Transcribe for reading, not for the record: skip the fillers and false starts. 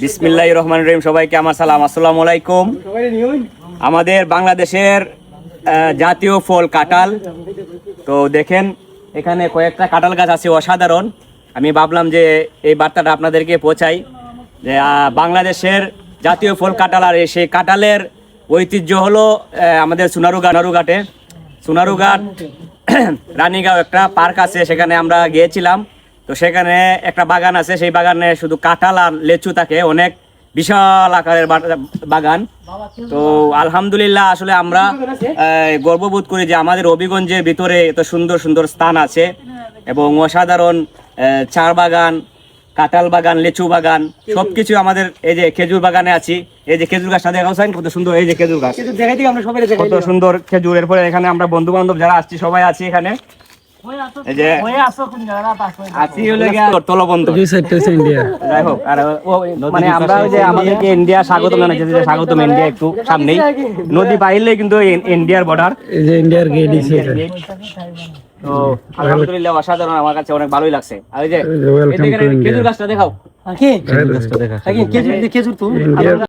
বিসমিল্লাহির রহমানির রহিম। সবাইকে আমার সালাম, আসসালামু আলাইকুম। আমাদের বাংলাদেশের জাতীয় ফল কাঁঠাল। তো দেখেন এখানে কয়েকটা কাঁঠাল গাছ আছে অসাধারণ। আমি ভাবলাম যে এই বার্তাটা আপনাদেরকে পৌঁছাই যে বাংলাদেশের জাতীয় ফল কাঁঠাল, আর সেই কাঁঠালের ঐতিহ্য হলো আমাদের সোনারুঘাটে সোনারুঘাট রানীগাঁও একটা পার্ক আছে, সেখানে আমরা গিয়েছিলাম। তো সেখানে একটা বাগান আছে, সেই বাগানে শুধু কাঁঠাল আর লেচু থাকে, অনেক বিশাল আকারের বাগান। তো আলহামদুলিল্লাহ আসলে আমরা গর্ববোধ করি যে আমাদের হবিগঞ্জের ভিতরে এত সুন্দর সুন্দর স্থান আছে এবং অসাধারণ চার বাগান, কাঁঠাল বাগান, লেচু বাগান, সবকিছু আমাদের। এই যে খেজুর বাগানে আছি, এই যে খেজুর গাছটা দেখাও সাইন, কত সুন্দর। এই যে খেজুর গাছ, কত সুন্দর খেজুর। এরপরে এখানে আমরা বন্ধু বান্ধব যারা আসছি সবাই আছি এখানে। এই যে আছি হলো তলবন্ধ, যাই হোক। আর মানে আমরা ওই যে আমাদেরকে ইন্ডিয়া স্বাগতম জানাচ্ছি, স্বাগতম ইন্ডিয়া। একটু সামনেই নদী পাইলে কিন্তু ইন্ডিয়ার বর্ডার, এই যে ইন্ডিয়ার গেট। তো আলহামদুলিল্লাহ অসাধারণ, আমার কাছে অনেক ভালোই লাগছে। আর এই যে খেজুর গাছটা দেখাও, খেজুর তো